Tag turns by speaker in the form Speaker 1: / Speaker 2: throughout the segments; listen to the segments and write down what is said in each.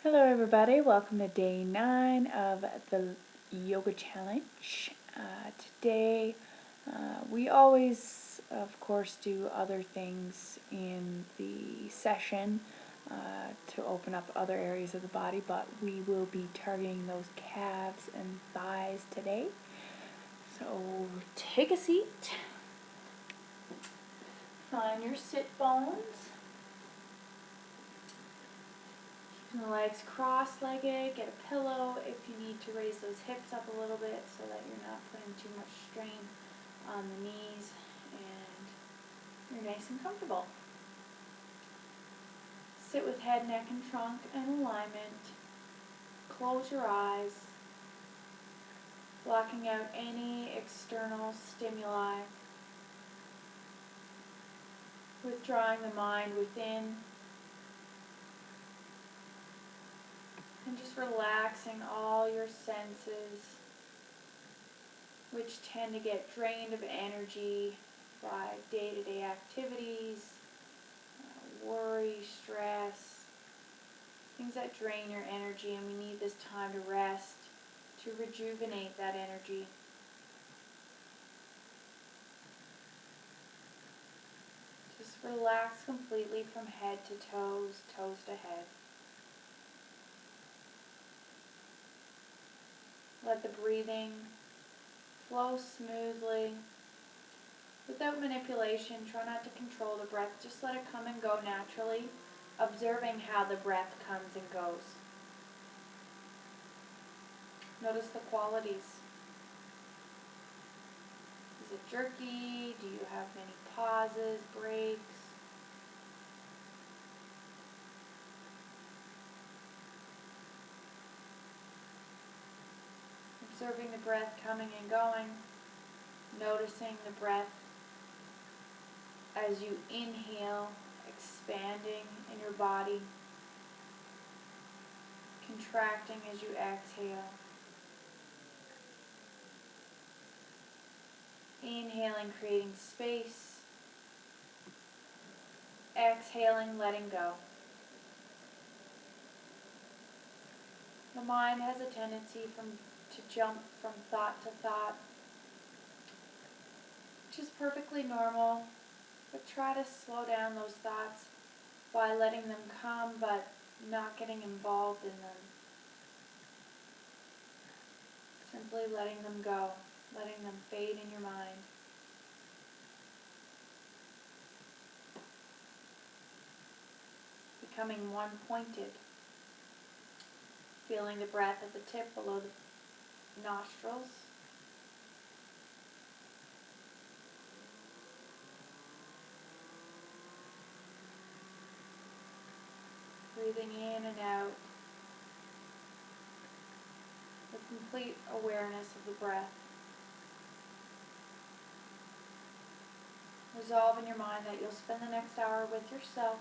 Speaker 1: Hello everybody, welcome to day 9 of the yoga challenge. Today we always of course do other things in the session to open up other areas of the body, but we will be targeting those calves and thighs today. So take a seat, find your sit bones. The legs cross-legged, get a pillow if you need to raise those hips up a little bit so that you're not putting too much strain on the knees and you're nice and comfortable. Sit with head, neck, and trunk in alignment. Close your eyes, blocking out any external stimuli, withdrawing the mind within, and just relaxing all your senses, which tend to get drained of energy by day-to-day activities, worry, stress, things that drain your energy, and we need this time to rest, to rejuvenate that energy. Just relax completely from head to toes, toes to head. Let the breathing flow smoothly. Without manipulation, try not to control the breath. Just let it come and go naturally, observing how the breath comes and goes. Notice the qualities. Is it jerky? Do you have many pauses, breaks? Observing the breath coming and going. Noticing the breath as you inhale, expanding in your body, contracting as you exhale. Inhaling, creating space. Exhaling, letting go. The mind has a tendency to jump from thought to thought, which is perfectly normal, but try to slow down those thoughts by letting them come but not getting involved in them. Simply letting them go, letting them fade in your mind. Becoming one-pointed. Feeling the breath at the tip below the nostrils. Breathing in and out with complete awareness of the breath. Resolve in your mind that you'll spend the next hour with yourself,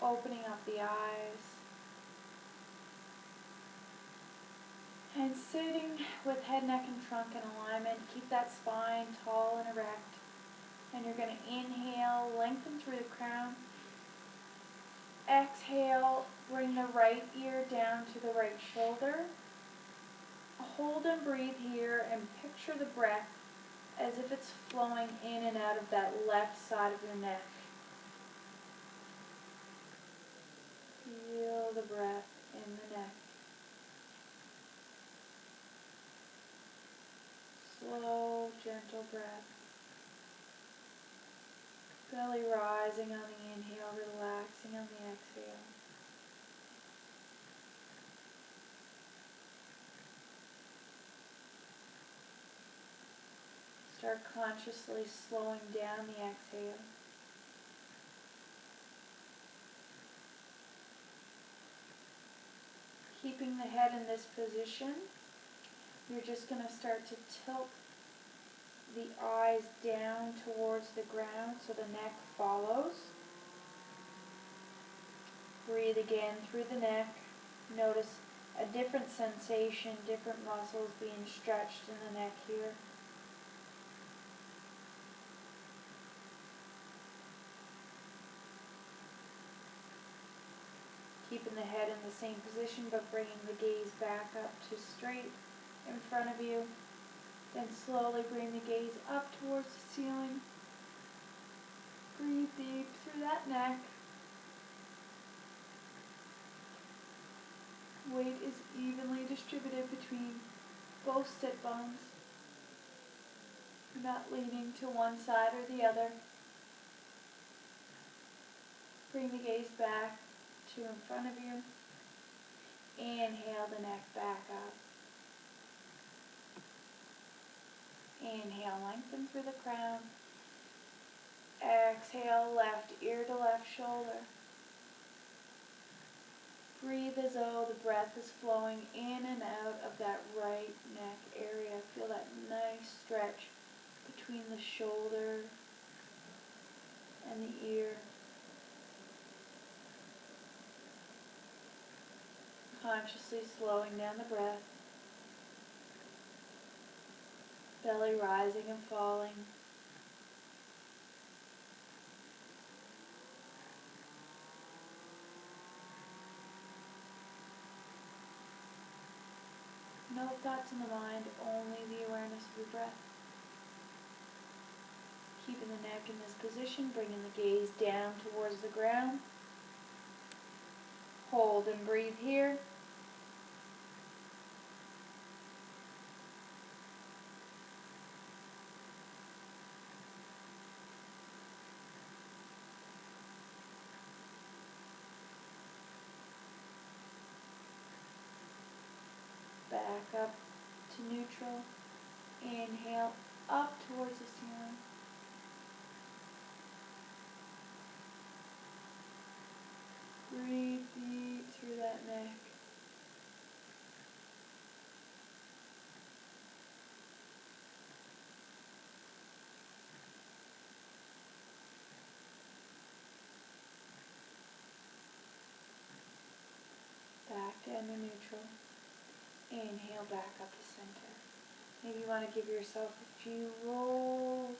Speaker 1: opening up the eyes, and sitting with head, neck, and trunk in alignment. Keep that spine tall and erect. And you're going to inhale, lengthen through the crown. Exhale, bring the right ear down to the right shoulder. Hold and breathe here and picture the breath as if it's flowing in and out of that left side of your neck. Feel the breath in the neck. Slow, gentle breath. Belly rising on the inhale, relaxing on the exhale. Start consciously slowing down the exhale. Keeping the head in this position, you're just going to start to tilt the eyes down towards the ground so the neck follows. Breathe again through the neck. Notice a different sensation, different muscles being stretched in the neck here. Keeping the head in the same position but bringing the gaze back up to straight in front of you. Then slowly bring the gaze up towards the ceiling. Breathe deep through that neck. Weight is evenly distributed between both sit bones. You're not leaning to one side or the other. Bring the gaze back to in front of you. Inhale the neck back up. Inhale, lengthen through the crown. Exhale, left ear to left shoulder. Breathe as though the breath is flowing in and out of that right neck area. Feel that nice stretch between the shoulder and the ear. Consciously slowing down the breath. Belly rising and falling. No thoughts in the mind, only the awareness of your breath. Keeping the neck in this position, bringing the gaze down towards the ground. Hold and breathe here. Back up to neutral. Inhale up towards the ceiling. Breathe deep through that neck. Back down to neutral. Inhale back up to center. Maybe you want to give yourself a few rolls.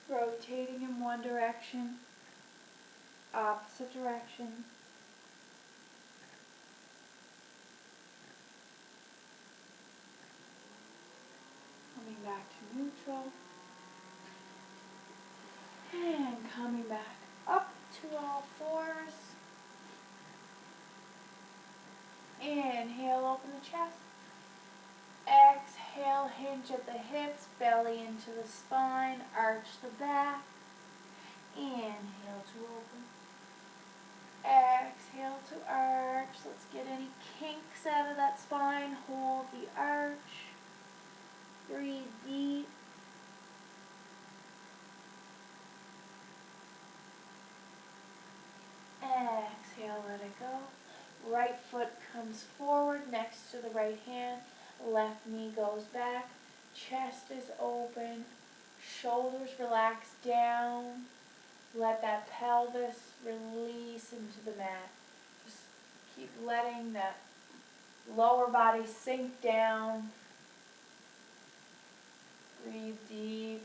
Speaker 1: Rotating in one direction, opposite direction. Coming back to neutral. And coming back up to all fours. Inhale, open the chest. Exhale, hinge at the hips, belly into the spine, arch the back. Inhale to open. Exhale to arch. Let's get any kinks out of that spine. Hold the arch. Breathe deep. Exhale, let it go. Right foot comes forward next to the right hand. Left knee goes back. Chest is open. Shoulders relax down. Let that pelvis release into the mat. Just keep letting that lower body sink down. Breathe deep.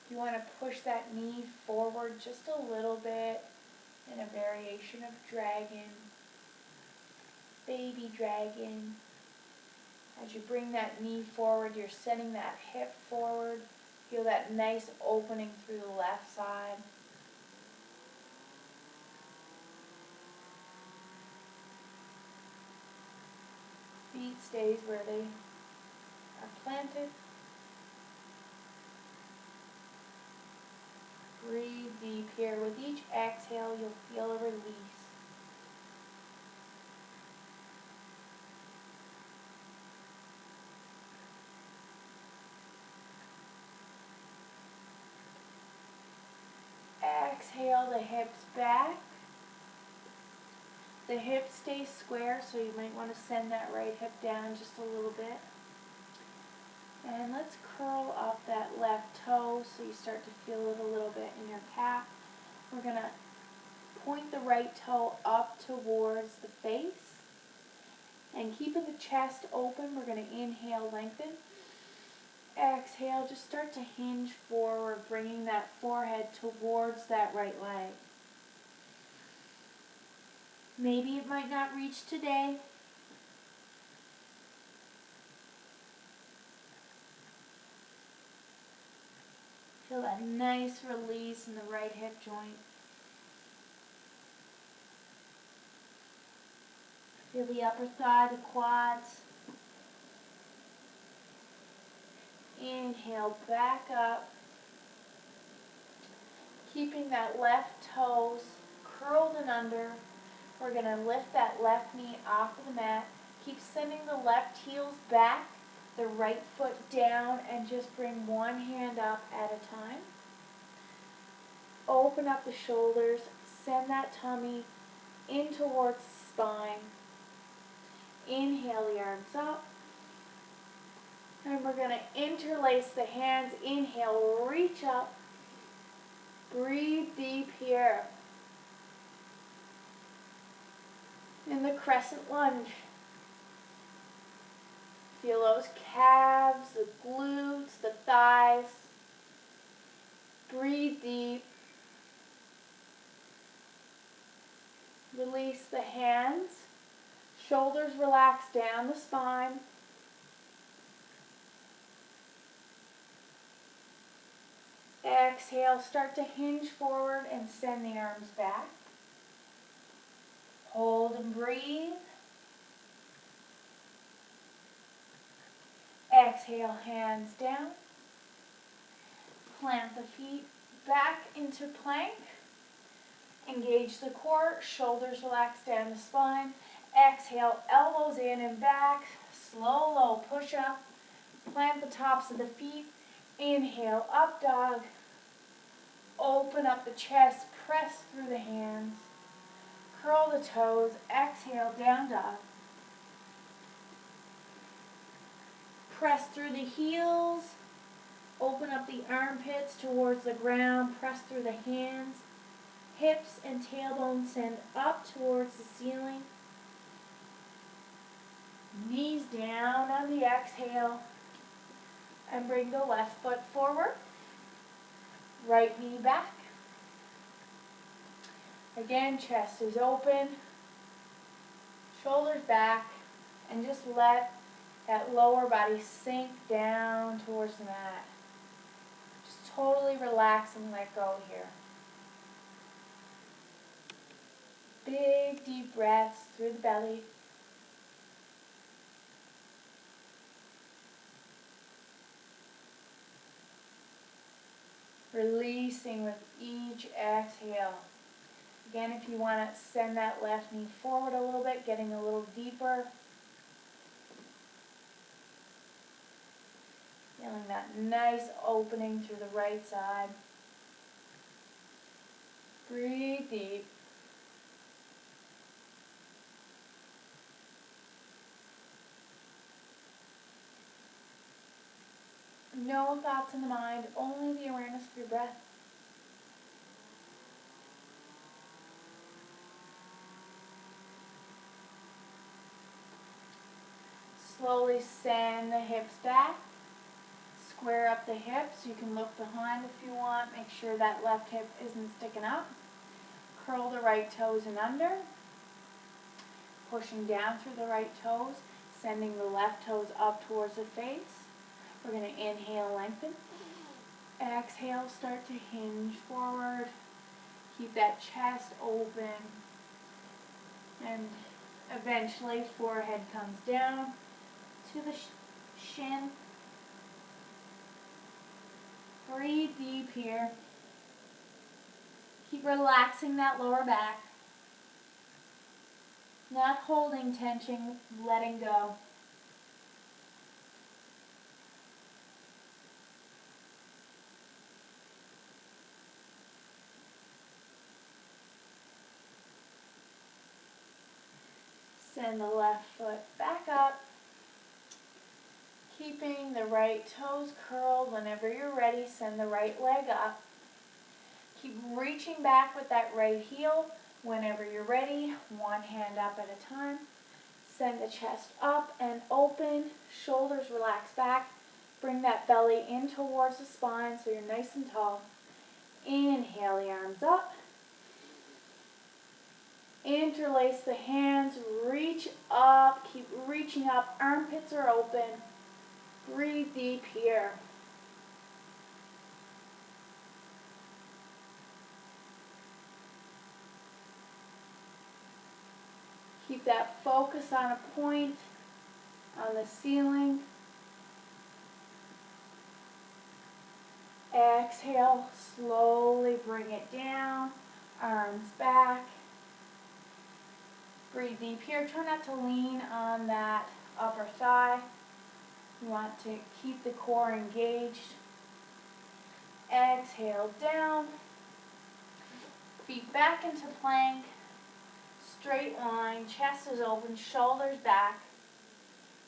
Speaker 1: You want to push that knee forward just a little bit in a variation of dragon, baby dragon. As you bring that knee forward, you're sending that hip forward. Feel that nice opening through the left side. Feet stays where they are planted. Breathe deep here. With each exhale, you'll feel a release. Exhale the hips back. The hips stay square, so you might want to send that right hip down just a little bit. And let's curl up that left toe so you start to feel it a little bit in your calf. We're going to point the right toe up towards the face. And keeping the chest open, we're going to inhale, lengthen. Exhale, just start to hinge forward, bringing that forehead towards that right leg. Maybe it might not reach today. Feel that nice release in the right hip joint. Feel the upper thigh, the quads. Inhale, back up. Keeping that left toes curled and under. We're going to lift that left knee off of the mat. Keep sending the left heels back, the right foot down, and just bring one hand up at a time. Open up the shoulders. Send that tummy in towards the spine. Inhale the arms up. And we're going to interlace the hands. Inhale, reach up. Breathe deep here. In the crescent lunge. Feel those calves, the glutes, the thighs. Breathe deep. Release the hands. Shoulders relax down the spine. Exhale, start to hinge forward and send the arms back. Hold and breathe. Exhale, hands down. Plant the feet back into plank. Engage the core, shoulders relax down the spine. Exhale, elbows in and back. Slow, low push up. Plant the tops of the feet. Inhale, up dog. Open up the chest, press through the hands. Curl the toes, exhale, down dog. Press through the heels. Open up the armpits towards the ground. Press through the hands. Hips and tailbone send up towards the ceiling. Knees down on the exhale. And bring the left foot forward. Right knee back. Again, chest is open. Shoulders back. And just let that lower body sink down towards the mat. Just totally relax and let go here. Big deep breaths through the belly. Releasing with each exhale. Again, if you want to send that left knee forward a little bit, getting a little deeper. Feeling that nice opening through the right side. Breathe deep. No thoughts in the mind, only the awareness of your breath. Slowly send the hips back. Square up the hips. You can look behind if you want. Make sure that left hip isn't sticking up. Curl the right toes and under. Pushing down through the right toes. Sending the left toes up towards the face. We're going to inhale, lengthen. Exhale, start to hinge forward. Keep that chest open. And eventually forehead comes down to the shin. Breathe deep here. Keep relaxing that lower back. Not holding tension, letting go. Send the left foot back up. Keeping the right toes curled. Whenever you're ready, send the right leg up. Keep reaching back with that right heel. Whenever you're ready, one hand up at a time. Send the chest up and open, shoulders relax back. Bring that belly in towards the spine so you're nice and tall. Inhale the arms up. Interlace the hands, reach up, keep reaching up, armpits are open. Breathe deep here. Keep that focus on a point on the ceiling. Exhale, slowly bring it down, arms back. Breathe deep here. Try not to lean on that upper thigh. You want to keep the core engaged. Exhale down. Feet back into plank. Straight line, chest is open, shoulders back.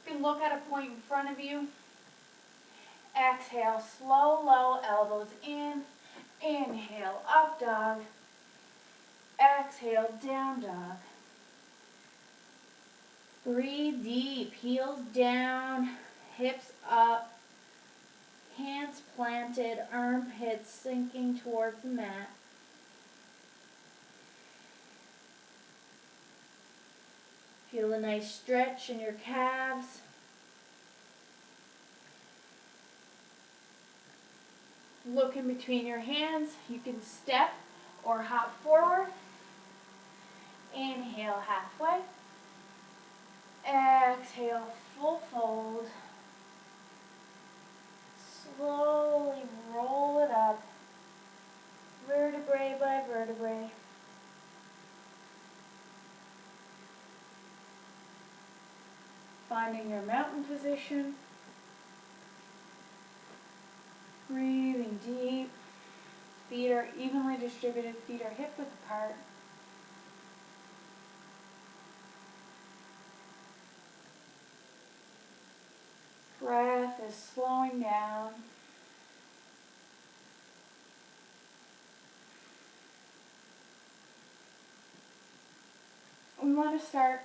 Speaker 1: You can look at a point in front of you. Exhale, slow, low, elbows in. Inhale, up dog. Exhale, down dog. Breathe deep, heels down, hips up, hands planted, armpits sinking towards the mat. Feel a nice stretch in your calves. Look in between your hands. You can step or hop forward. Inhale halfway. Exhale, full fold. Slowly roll it up, vertebrae by vertebrae. Finding your mountain position. Breathing deep. Feet are evenly distributed, feet are hip width apart. Breath is slowing down. We want to start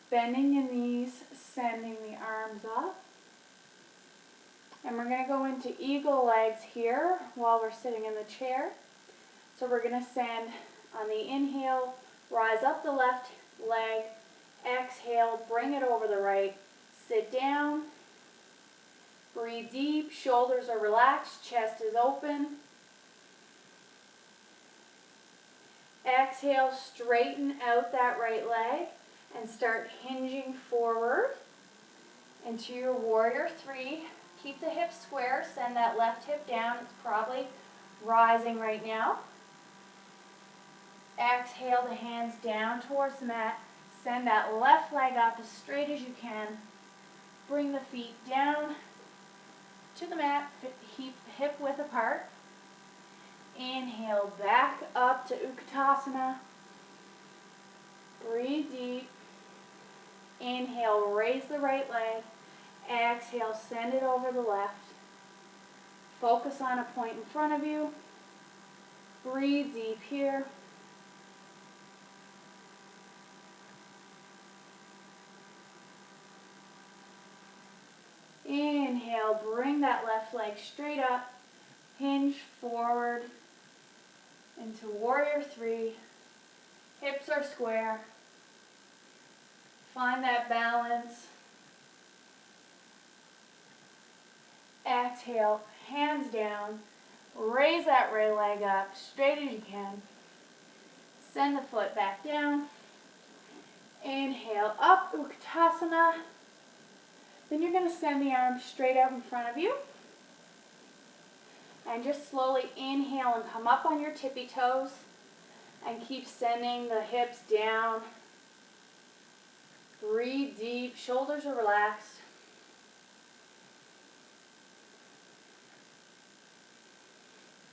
Speaker 1: bending your knees, sending the arms up. And we're going to go into eagle legs here while we're sitting in the chair. So we're going to send on the inhale, rise up the left leg. Exhale, bring it over the right. Sit down. Breathe deep, shoulders are relaxed, chest is open. Exhale, straighten out that right leg and start hinging forward into your warrior three. Keep the hips square, send that left hip down. It's probably rising right now. Exhale the hands down towards the mat. Send that left leg up as straight as you can. Bring the feet down to the mat, hip width apart. Inhale, back up to Utkatasana. Breathe deep. Inhale, raise the right leg. Exhale, send it over the left. Focus on a point in front of you. Breathe deep here. Inhale, bring that left leg straight up. Hinge forward into warrior three. Hips are square. Find that balance. Exhale, hands down. Raise that right leg up, straight as you can. Send the foot back down. Inhale, up, Utkatasana. Then you're going to send the arms straight out in front of you. And just slowly inhale and come up on your tippy toes. And keep sending the hips down. Breathe deep, shoulders are relaxed.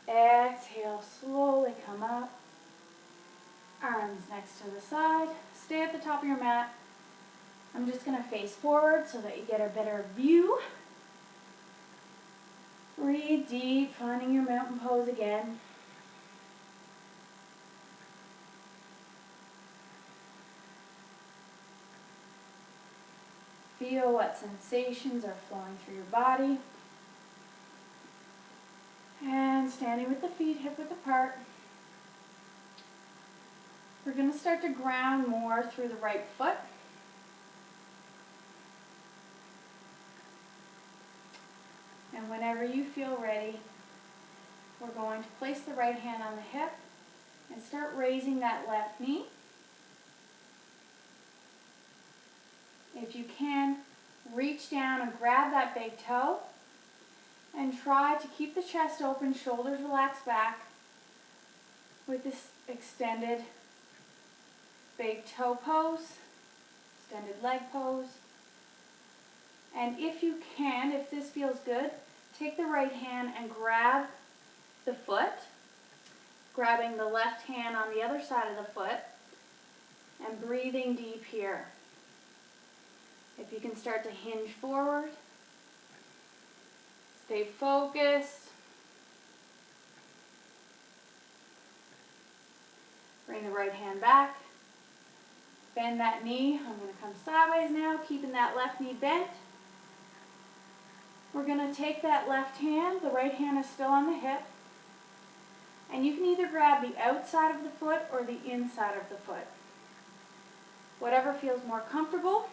Speaker 1: Exhale, slowly come up. Arms next to the side. Stay at the top of your mat. I'm just going to face forward so that you get a better view. Breathe deep, finding your mountain pose again. feel what sensations are flowing through your body. And standing with the feet hip width apart. We're going to start to ground more through the right foot. And whenever you feel ready, we're going to place the right hand on the hip and start raising that left knee. If you can, reach down and grab that big toe and try to keep the chest open, shoulders relaxed back with this extended big toe pose, extended leg pose. And if you can, if this feels good, take the right hand and grab the foot, grabbing the left hand on the other side of the foot and breathing deep here. If you can start to hinge forward, stay focused. Bring the right hand back. Bend that knee. I'm going to come sideways now, keeping that left knee bent. We're going to take that left hand, the right hand is still on the hip, and you can either grab the outside of the foot or the inside of the foot. Whatever feels more comfortable.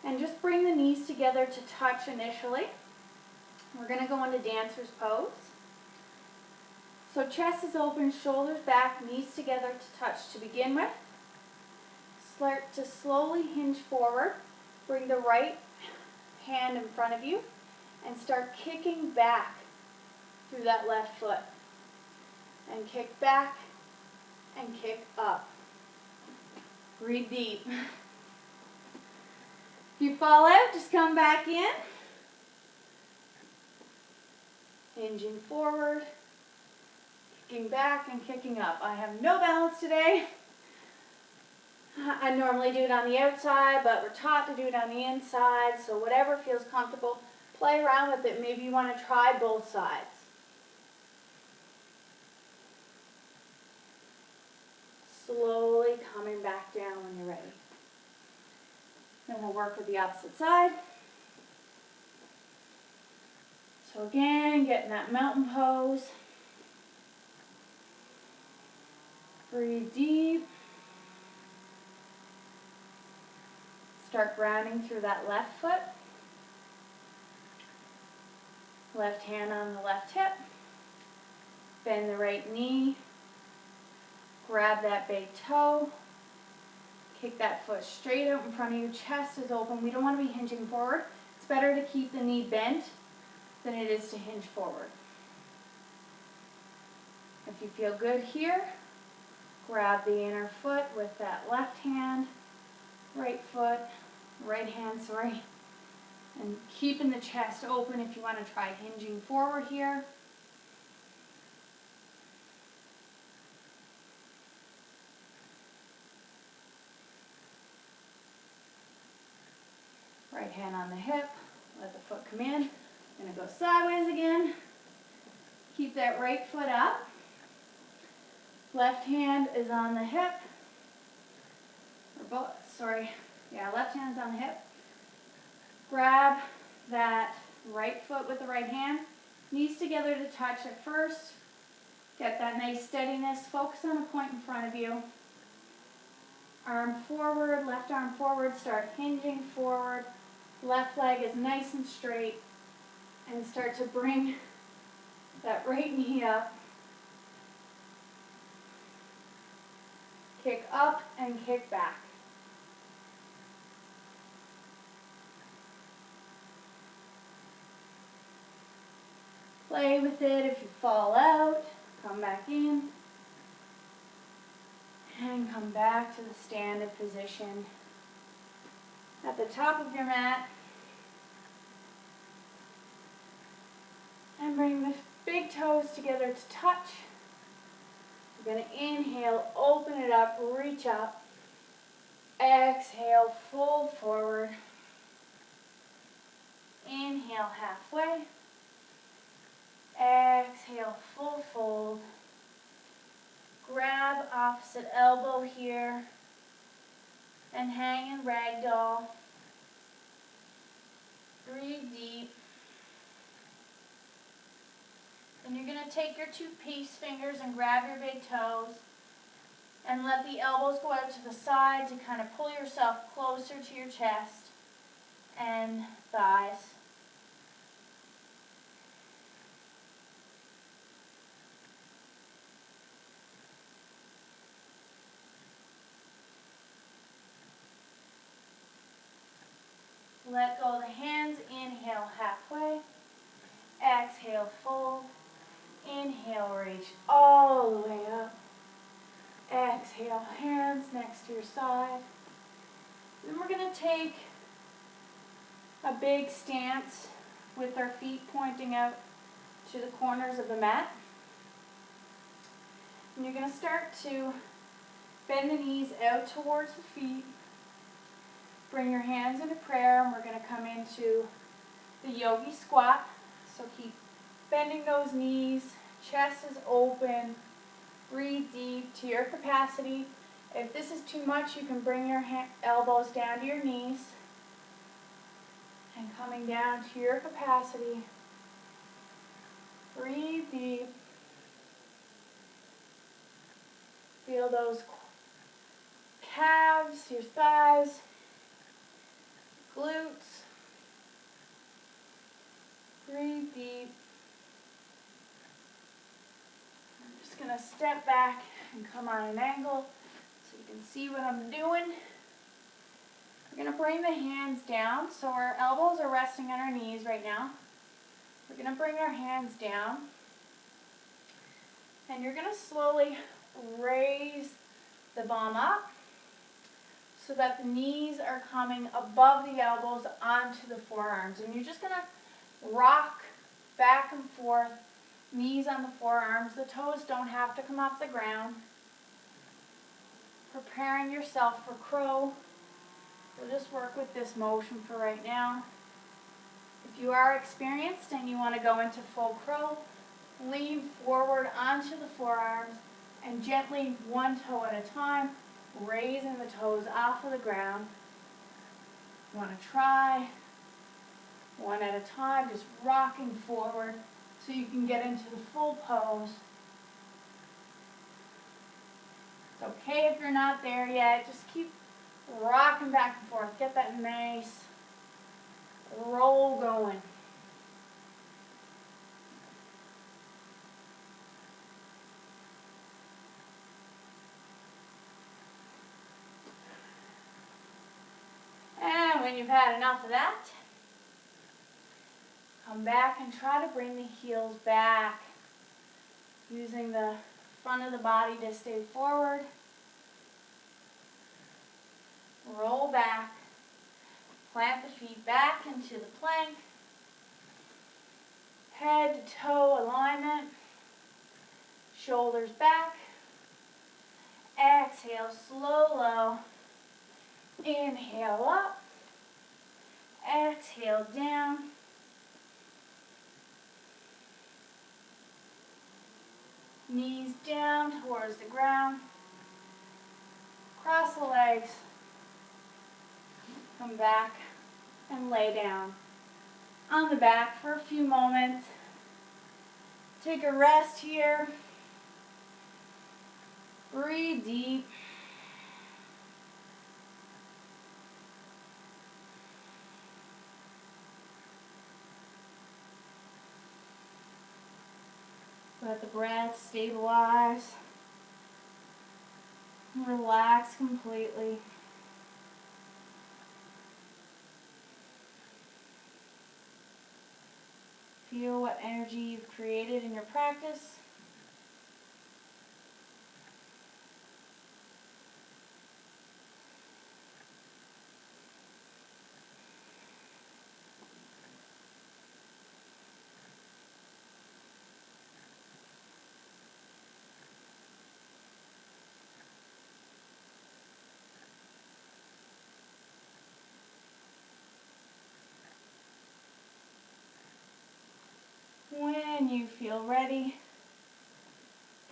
Speaker 1: And just bring the knees together to touch initially. We're going to go into dancer's pose. So chest is open, shoulders back, knees together to touch to begin with. Start to slowly hinge forward. Bring the right hand in front of you and start kicking back through that left foot. And kick back and kick up. Breathe deep. If you fall out, just come back in. Hinging forward, kicking back and kicking up. I have no balance today. I normally do it on the outside, but we're taught to do it on the inside, so whatever feels comfortable, play around with it. Maybe you want to try both sides. Slowly coming back down when you're ready. Then we'll work with the opposite side. So again, getting that mountain pose. Breathe deep. Start grounding through that left foot. Left hand on the left hip. Bend the right knee. Grab that big toe. Kick that foot straight out in front of you. Chest is open. We don't want to be hinging forward. It's better to keep the knee bent than it is to hinge forward. If you feel good here, grab the inner foot with that left hand, right hand, and keeping the chest open if you want to try hinging forward here. Right hand on the hip, let the foot come in. I'm going to go sideways again. Keep that right foot up. Left hand is on the hip. Left hand's on the hip. Grab that right foot with the right hand. Knees together to touch at first. Get that nice steadiness. Focus on a point in front of you. Arm forward, left arm forward. Start hinging forward. Left leg is nice and straight. And start to bring that right knee up. Kick up and kick back. Play with it. If you fall out, come back in. And come back to the standing position at the top of your mat. And bring the big toes together to touch. We're going to inhale, open it up, reach up. Exhale, fold forward. Inhale, halfway. Exhale, full fold. Grab opposite elbow here.
Speaker 2: and hang in ragdoll. Breathe deep. Then you're going to take your two peace fingers and grab your big toes and let the elbows go out to the side to kind of pull yourself closer to your chest and thighs. Let go of the hands. Inhale halfway. Exhale fold. Inhale, reach all the way up. Exhale, hands next to your side. Then we're going to take a big stance with our feet pointing out to the corners of the mat. And you're going to start to bend the knees out towards the feet. Bring your hands into prayer, and we're going to come into the yogi squat. So keep bending those knees, chest is open, breathe deep to your capacity. If this is too much, you can bring your elbows down to your knees and coming down to your capacity. Breathe deep. Feel those calves, your thighs, glutes. Breathe deep. I'm just going to step back and come on an angle so you can see what I'm doing. We're going to bring the hands down, so our elbows are resting on our knees right now. We're going to bring our hands down, and you're going to slowly raise the bum up so that the knees are coming above the elbows onto the forearms. And you're just going to rock back and forth, knees on the forearms. The toes don't have to come off the ground. Preparing yourself for crow. We'll just work with this motion for right now. If you are experienced and you want to go into full crow, lean forward onto the forearms and gently, one toe at a time, raising the toes off of the ground. You want to try one at a time, just rocking forward so you can get into the full pose. It's okay if you're not there yet. Just keep rocking back and forth. Get that nice roll going. And when you've had enough of that, come back and try to bring the heels back, using the front of the body to stay forward. Roll back. Plant the feet back into the plank. Head to toe alignment. Shoulders back. Exhale, slow, low. Inhale up. Exhale down. Knees down towards the ground. Cross the legs. Come back and lay down on the back for a few moments. Take a rest here. Breathe deep. Let the breath stabilize. Relax completely. Feel what energy you've created in your practice. When you feel ready,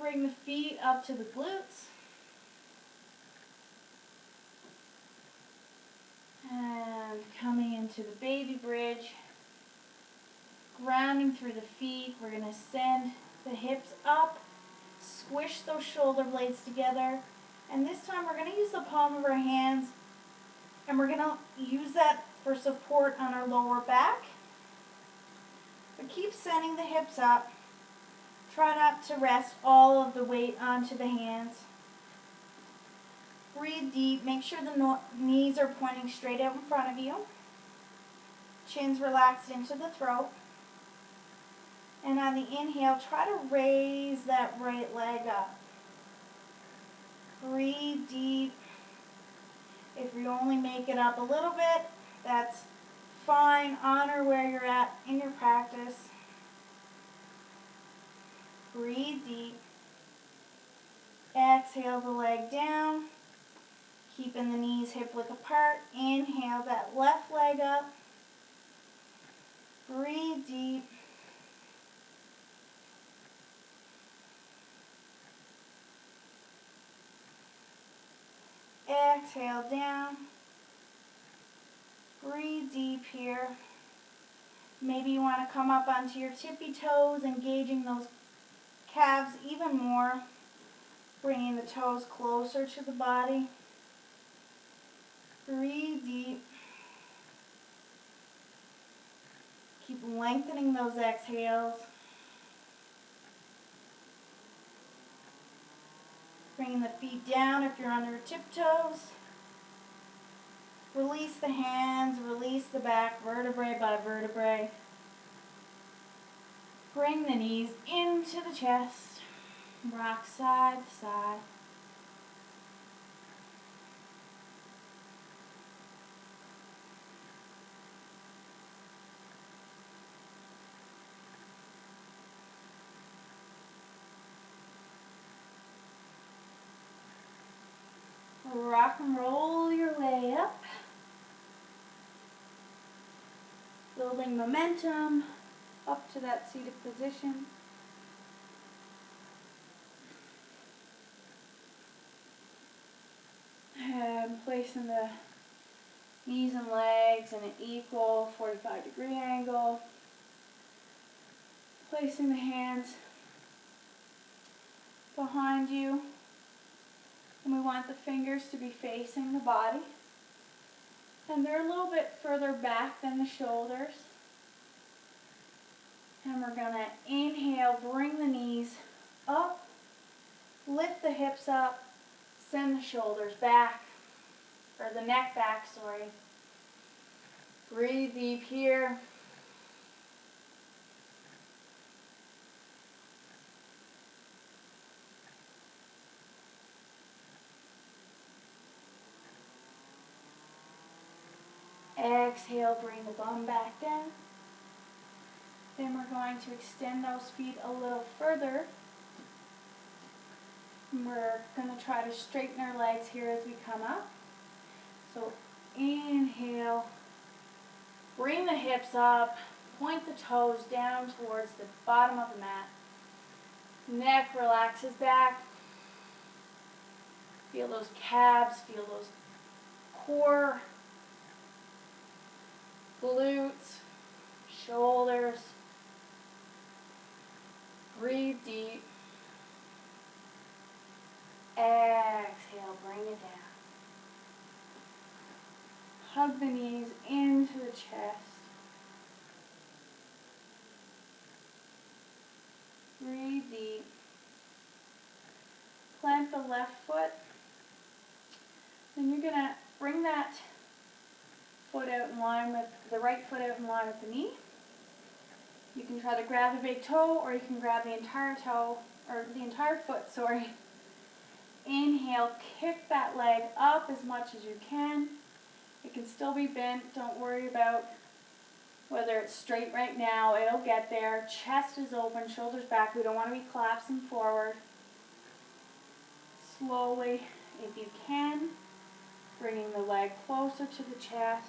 Speaker 2: bring the feet up to the glutes. into the baby bridge, grounding through the feet. We're going to send the hips up, squish those shoulder blades together, and this time we're going to use the palm of our hands, and we're going to use that for support on our lower back. But keep sending the hips up. Try not to rest all of the weight onto the hands. Breathe deep. Make sure the knees are pointing straight out in front of you. Chin's relaxed into the throat. And on the inhale, try to raise that right leg up. Breathe deep. If you only make it up a little bit, that's fine. Honor where you're at in your practice. Breathe deep. Exhale the leg down. Keeping the knees hip-width apart. Inhale that left leg up. Breathe deep. Exhale down. Breathe deep here. Maybe you want to come up onto your tippy toes, engaging those calves even more. Bringing the toes closer to the body. Breathe deep. Keep lengthening those exhales. Bringing the feet down if you're on your tiptoes. Release the hands, release the back, vertebrae by vertebrae. Bring the knees into the chest. Rock side to side. Rock and roll your way up. Building momentum up to that seated position. And placing the knees and legs in an equal 45-degree angle. Placing the hands behind you. And we want the fingers to be facing the body. And they're a little bit further back than the shoulders. And we're going to inhale, bring the knees up, lift the hips up, send the shoulders back, or the neck back, sorry. Breathe deep here. Exhale, bring the bum back down. Then we're going to extend those feet a little further. And we're going to try to straighten our legs here as we come up. So inhale, bring the hips up, point the toes down towards the bottom of the mat. Neck relaxes back. Feel those calves, feel those core, glutes, shoulders. Breathe deep. Exhale, bring it down. Hug the knees into the chest. Breathe deep. Plant the left foot. Then you're going to bring that foot out in line with the right foot out in line with the knee. You can try to grab the big toe, or you can grab the entire toe, or the entire foot, sorry. Inhale, kick that leg up as much as you can. It can still be bent. Don't worry about whether it's straight right now. It'll get there. Chest is open, shoulders back. We don't want to be collapsing forward. Slowly, if you can, bringing the leg closer to the chest.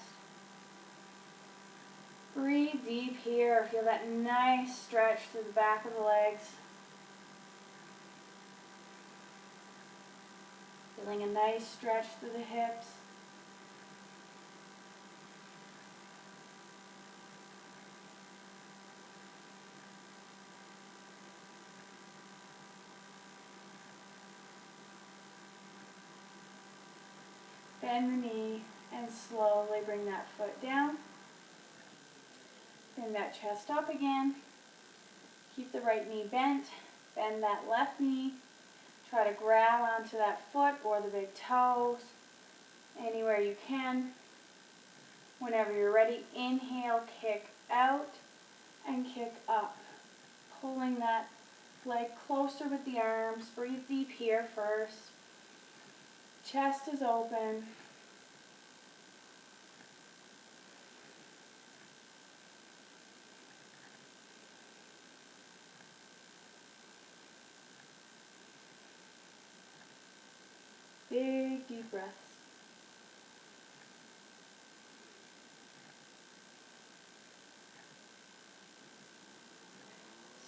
Speaker 2: Breathe deep here. Feel that nice stretch through the back of the legs. Feeling a nice stretch through the hips. Bend the knee and slowly bring that foot down. Bring that chest up again. Keep the right knee bent. Bend that left knee. Try to grab onto that foot or the big toes anywhere you can. Whenever you're ready, inhale, kick out and kick up. Pulling that leg closer with the arms. Breathe deep here first. Chest is open. Big deep breaths.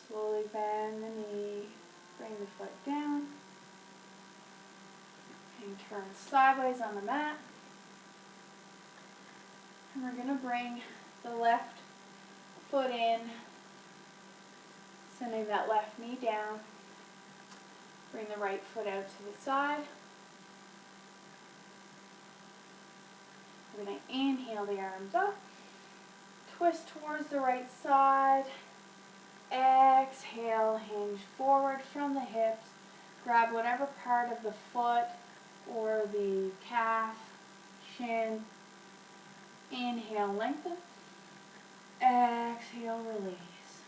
Speaker 2: Slowly bend the knee, bring the foot down, and turn sideways on the mat. And we're going to bring the left foot in, sending that left knee down. Bring the right foot out to the side. We're going to inhale the arms up, twist towards the right side. Exhale, hinge forward from the hips. Grab whatever part of the foot or the calf, shin. Inhale, lengthen. Exhale, release.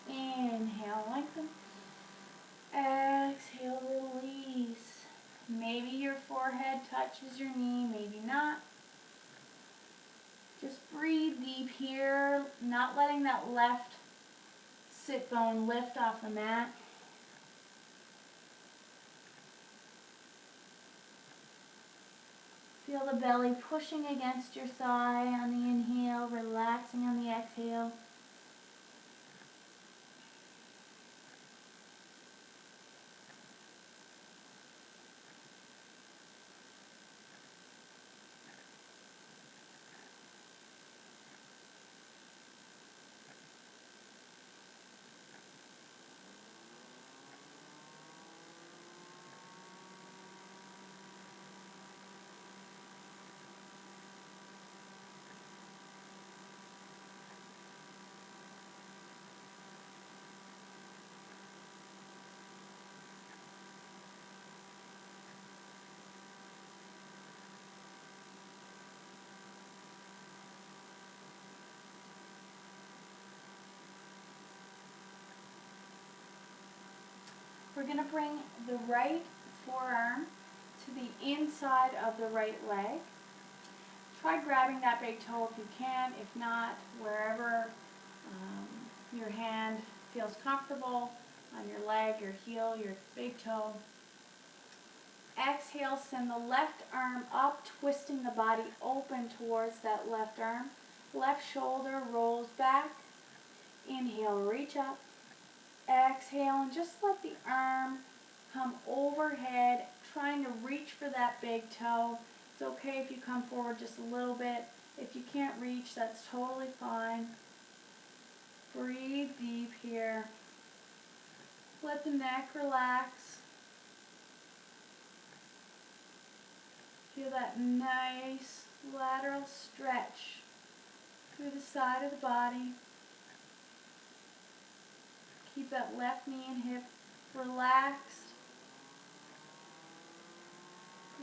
Speaker 2: Inhale, lengthen. Exhale, release. Maybe your forehead touches your knee, maybe not. Just breathe deep here, not letting that left sit bone lift off the mat. Feel the belly pushing against your thigh on the inhale, relaxing on the exhale. We're going to bring the right forearm to the inside of the right leg. Try grabbing that big toe if you can. If not, wherever your hand feels comfortable, on your leg, your heel, your big toe. Exhale, send the left arm up, twisting the body open towards that left arm. Left shoulder rolls back. Inhale, reach up. Exhale, and just let the arm come overhead, trying to reach for that big toe. It's okay if you come forward just a little bit. If you can't reach, that's totally fine. Breathe deep here. Let the neck relax. Feel that nice lateral stretch through the side of the body. Keep that left knee and hip relaxed.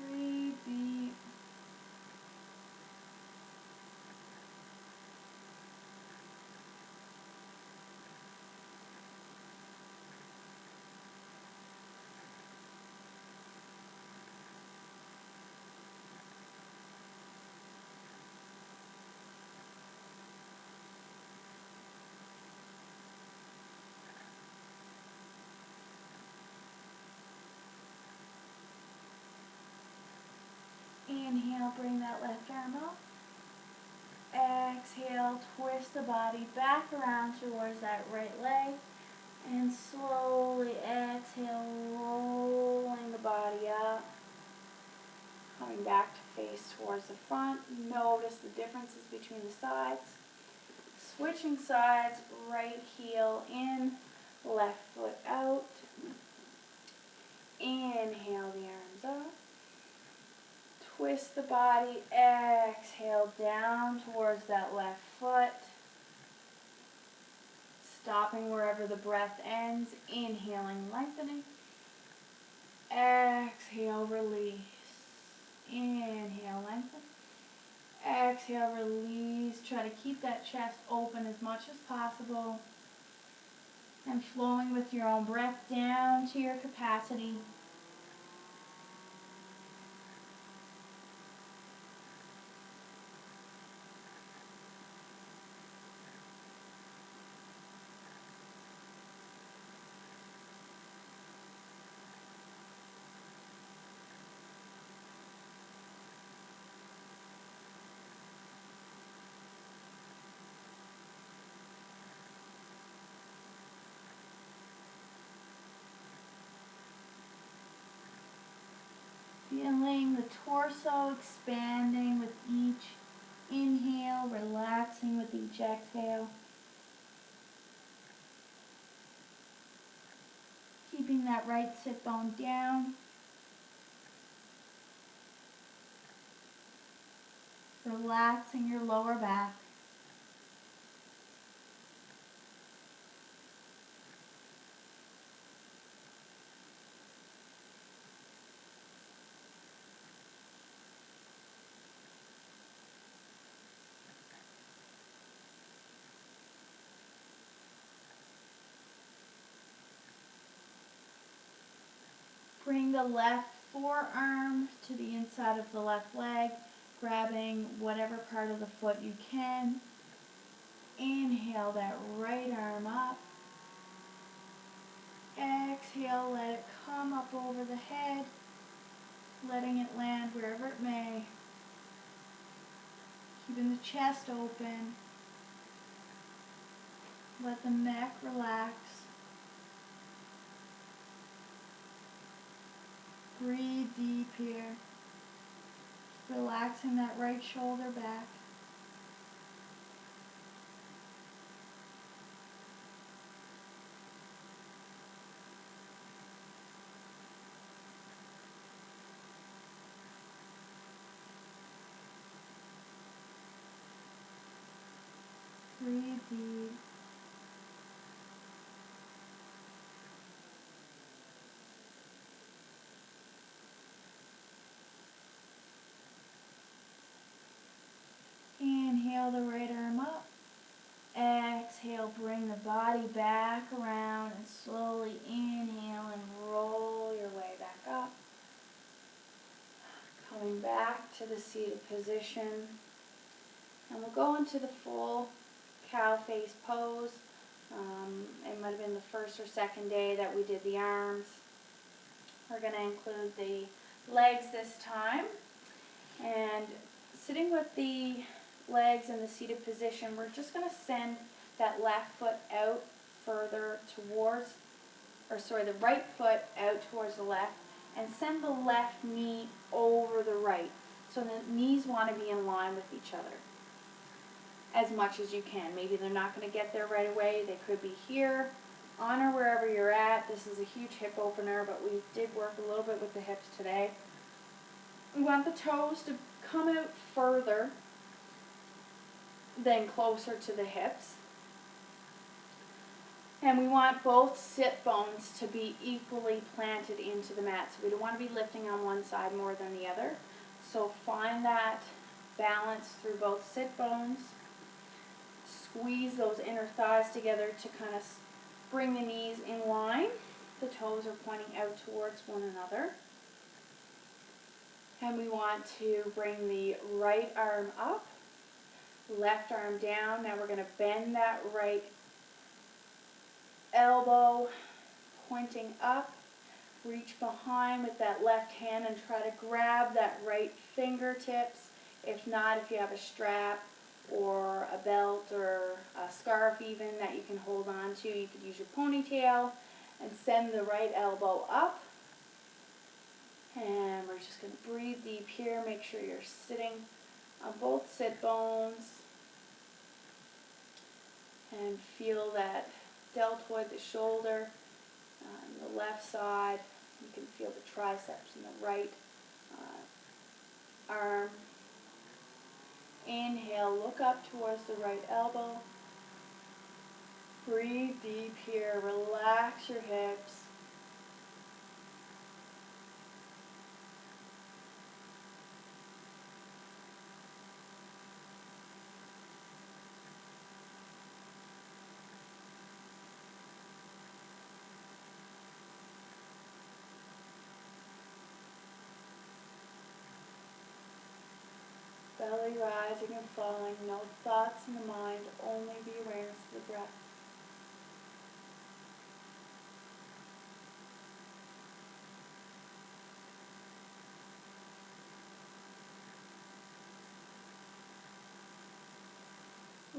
Speaker 2: Breathe deep. Inhale, bring that left arm up. Exhale, twist the body back around towards that right leg. And slowly exhale, rolling the body up. Coming back to face towards the front. Notice the differences between the sides. Switching sides, right heel in, left foot out. Inhale the arms up. twist the body, exhale down towards that left foot. Stopping wherever the breath ends, inhaling, lengthening. Exhale, release. Inhale, lengthen. Exhale, release. Try to keep that chest open as much as possible. And flowing with your own breath down to your capacity. Feeling the torso expanding with each inhale, relaxing with each exhale. Keeping that right sit bone down. Relaxing your lower back. Bring the left forearm to the inside of the left leg, grabbing whatever part of the foot you can. Inhale that right arm up. Exhale, let it come up over the head, letting it land wherever it may. Keeping the chest open. Let the neck relax. Breathe deep here. Relaxing that right shoulder back. Breathe deep. Inhale the right arm up. Exhale, bring the body back around and slowly inhale and roll your way back up. Coming back to the seated position. And we'll go into the full cow face pose. It might have been the first or second day that we did the arms. We're going to include the legs this time. And sitting with the legs in the seated position, we're just going to send that left foot out further towards, the right foot out towards the left, and send the left knee over the right. So the knees want to be in line with each other as much as you can. Maybe they're not going to get there right away. They could be here, on or wherever you're at. This is a huge hip opener, but we did work a little bit with the hips today. We want the toes to come out further than closer to the hips. And we want both sit bones to be equally planted into the mat. So we don't want to be lifting on one side more than the other. So find that balance through both sit bones. Squeeze those inner thighs together to kind of bring the knees in line. The toes are pointing out towards one another. And we want to bring the right arm up, left arm down. Now we're going to bend that right elbow pointing up. Reach behind with that left hand and try to grab that right fingertips. If not, if you have a strap or a belt or a scarf even that you can hold on to, you could use your ponytail and send the right elbow up. And we're just going to breathe deep here. Make sure you're sitting on both sit bones. And feel that deltoid, the shoulder, on the left side. You can feel the triceps in the right arm. Inhale, look up towards the right elbow. Breathe deep here, relax your hips. Belly rising and falling, no thoughts in the mind, only the awareness of the breath.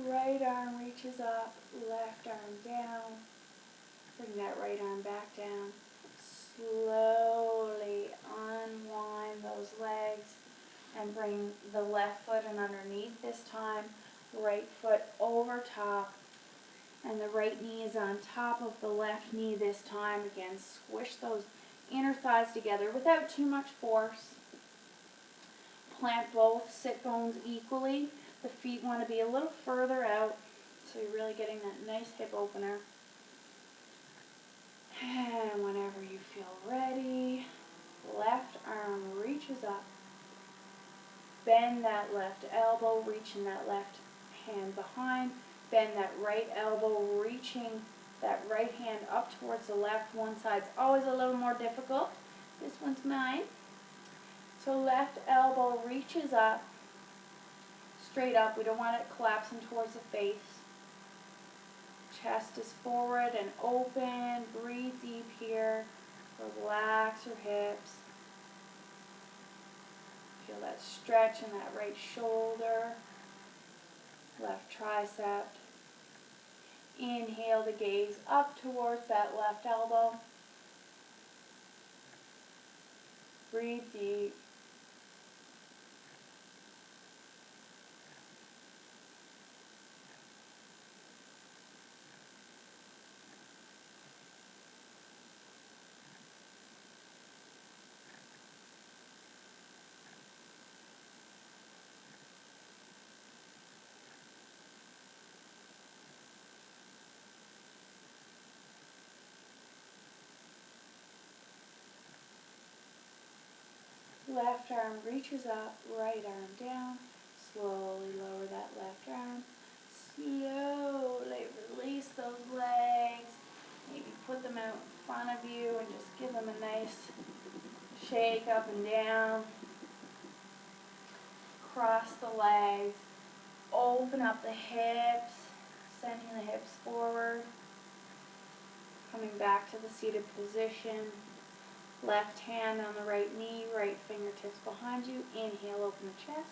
Speaker 2: Right arm reaches up, left arm down. Bring that right arm back down. Slowly unwind those legs and bring the left foot in underneath this time. Right foot over top. And the right knee is on top of the left knee this time. Again, squish those inner thighs together without too much force. Plant both sit bones equally. The feet want to be a little further out, so you're really getting that nice hip opener. And whenever you feel ready, left arm reaches up. Bend that left elbow, reaching that left hand behind. Bend that right elbow, reaching that right hand up towards the left. One side's always a little more difficult. This one's mine. So left elbow reaches up, straight up. We don't want it collapsing towards the face. Chest is forward and open. Breathe deep here. Relax your hips. Feel that stretch in that right shoulder, left tricep. Inhale to gaze up towards that left elbow. Breathe deep. Left arm reaches up, right arm down. Slowly lower that left arm. Slowly release those legs. Maybe put them out in front of you and just give them a nice shake up and down. Cross the legs. Open up the hips, sending the hips forward. Coming back to the seated position. Left hand on the right knee, right fingertips behind you. Inhale, open the chest.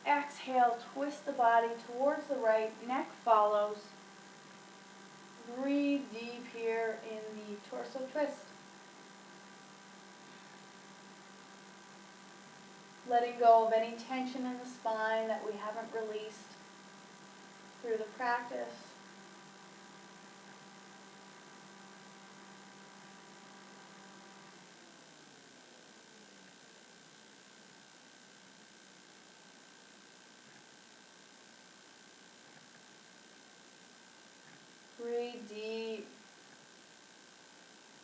Speaker 2: Exhale, twist the body towards the right, neck follows. Breathe deep here in the torso twist. Letting go of any tension in the spine that we haven't released through the practice. Breathe deep,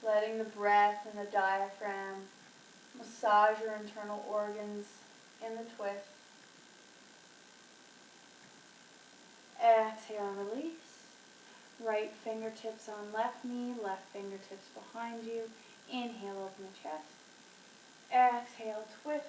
Speaker 2: letting the breath and the diaphragm massage your internal organs in the twist. Exhale, release. Right fingertips on left knee, left fingertips behind you. Inhale, open the chest. Exhale, twist.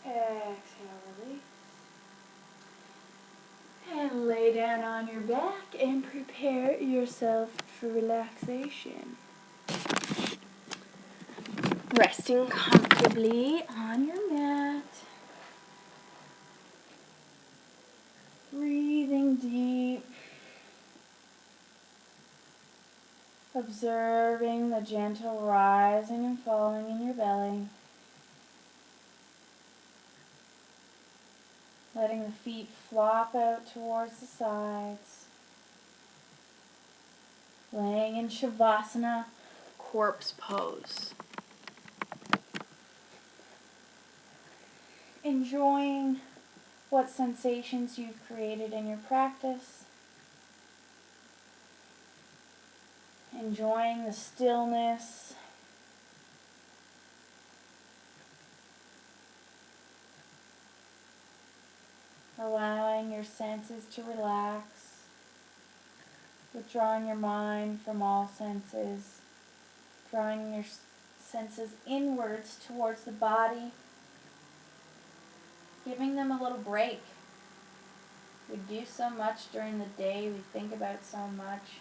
Speaker 2: Exhale, release. And lay down on your back and prepare yourself for relaxation. Resting comfortably on your mat. Breathing deep. Observing the gentle rising and falling in your belly. Letting the feet flop out towards the sides. Laying in Shavasana, corpse pose. Enjoying what sensations you've created in your practice. Enjoying the stillness. Allowing your senses to relax. Withdrawing your mind from all senses. Drawing your senses inwards towards the body. Giving them a little break. We do so much during the day, we think about so much,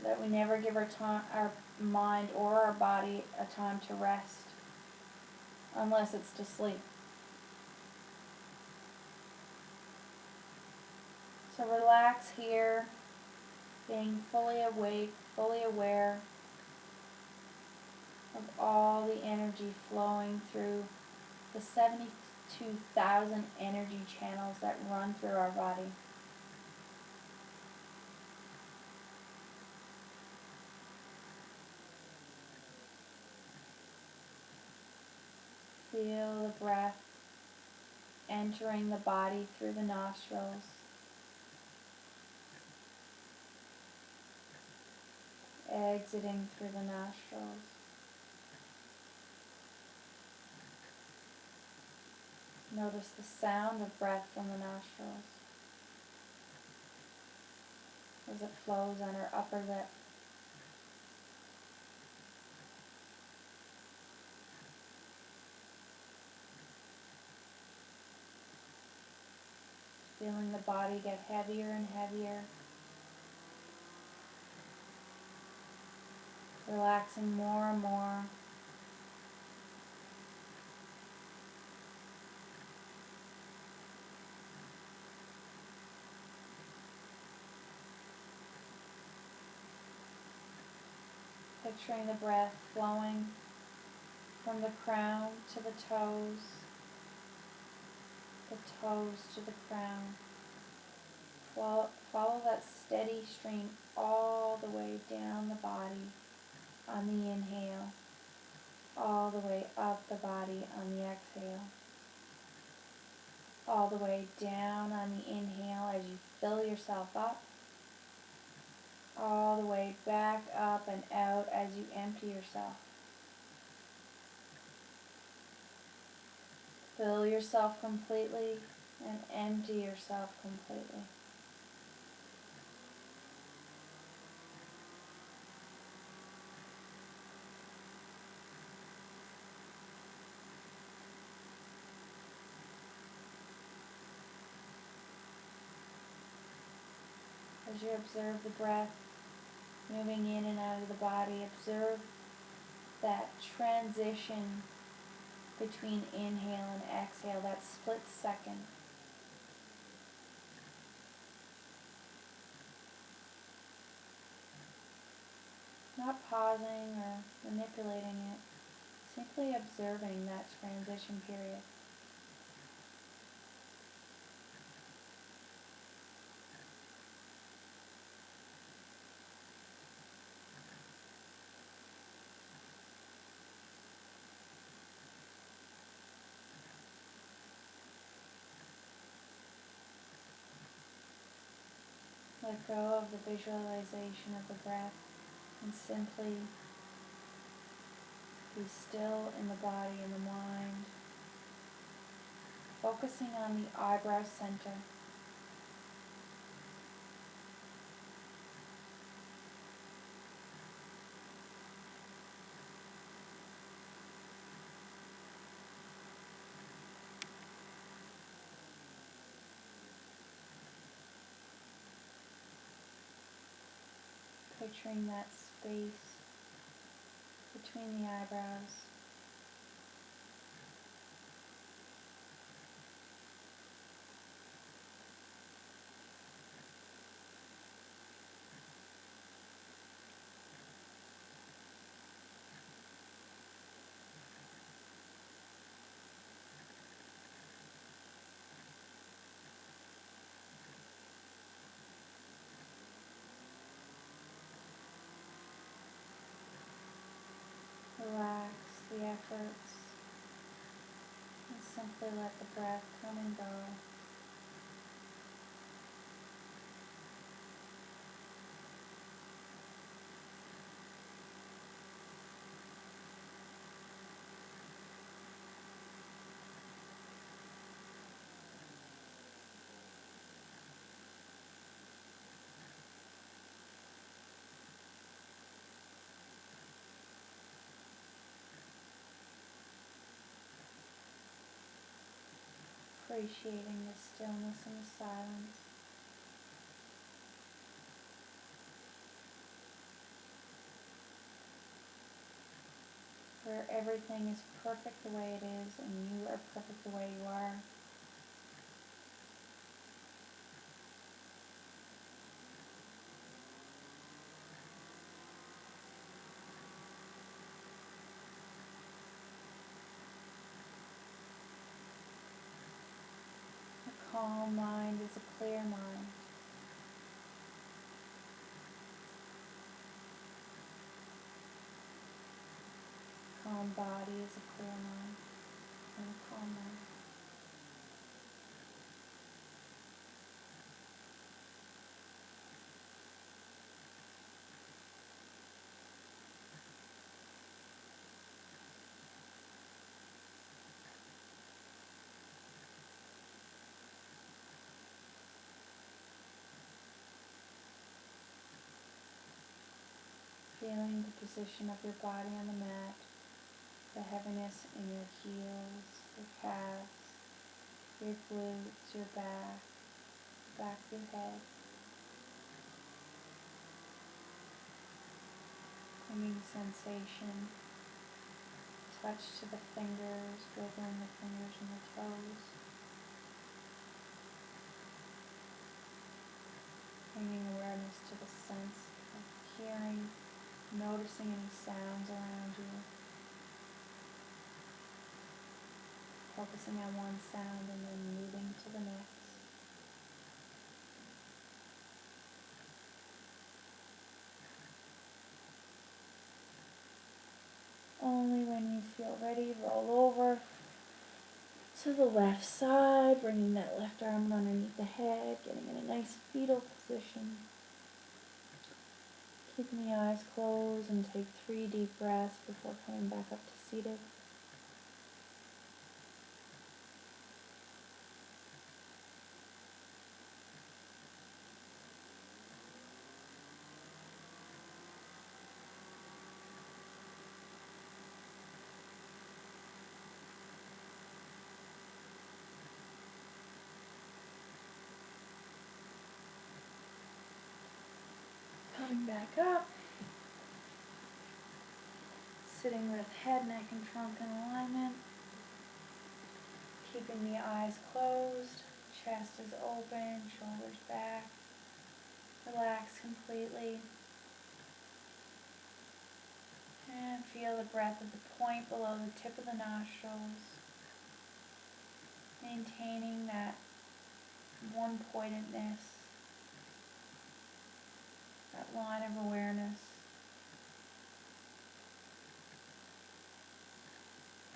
Speaker 2: that we never give our mind or our body a time to rest, unless it's to sleep. So relax here, being fully awake, fully aware of all the energy flowing through the 72,000 energy channels that run through our body. Feel the breath entering the body through the nostrils, exiting through the nostrils. Notice the sound of breath from the nostrils as it flows on our upper lip. Feeling the body get heavier and heavier. Relaxing more and more. Picturing the breath flowing from the crown to the toes to the crown. Follow that steady stream all the way down the body on the inhale, all the way up the body on the exhale, all the way down on the inhale as you fill yourself up, all the way back up and out as you empty yourself. Fill yourself completely and empty yourself completely. As you observe the breath moving in and out of the body, observe that transition between inhale and exhale, that split second. Not pausing or manipulating it, simply observing that transition period. Let go of the visualization of the breath and simply be still in the body and the mind, focusing on the eyebrow center. Picturing that space between the eyebrows. Relax the efforts and simply let the breath come and go. Appreciating the stillness and the silence. Where everything is perfect the way it is and you are perfect the way you are. A calm mind is a clear mind. Calm body is a clear mind and a calm mind. Feeling the position of your body on the mat, the heaviness in your heels, your calves, your glutes, your back of your head. Bringing sensation, touch to the fingers, wiggling the fingers and the toes. Bringing awareness to the sense of hearing, noticing any sounds around you. Focusing on one sound and then moving to the next. Only when you feel ready, roll over to the left side, bringing that left arm underneath the head, getting in a nice fetal position. Keeping the eyes closed and take 3 deep breaths before coming back up to seated. Coming back up. Sitting with head, neck, and trunk in alignment. Keeping the eyes closed. Chest is open, shoulders back. Relax completely. And feel the breath at the point below the tip of the nostrils. Maintaining that one-pointedness, that line of awareness.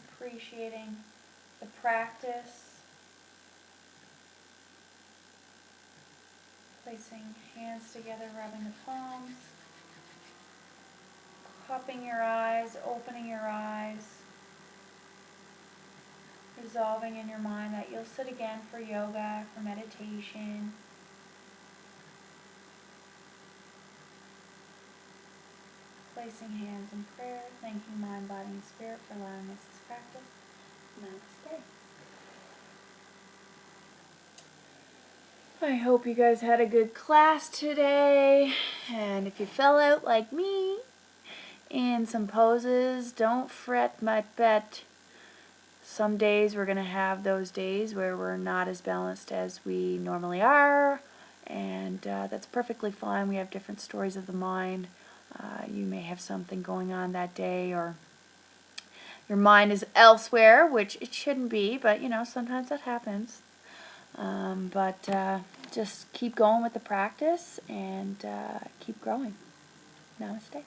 Speaker 2: Appreciating the practice. Placing hands together, rubbing the palms. Cupping your eyes, opening your eyes. Resolving in your mind that you'll sit again for yoga, for meditation. Placing hands in prayer, thanking mind, body, and spirit for allowing us this practice. Namaste. I hope you guys had a good class today, and if you fell out like me,
Speaker 1: in some poses. Don't fret, my pet. Some days we're going to have those days where we're not as balanced as we normally are, and that's perfectly fine. We have different stories of the mind. You may have something going on that day, or your mind is elsewhere, which it shouldn't be, but sometimes that happens. But just keep going with the practice and keep growing. Namaste.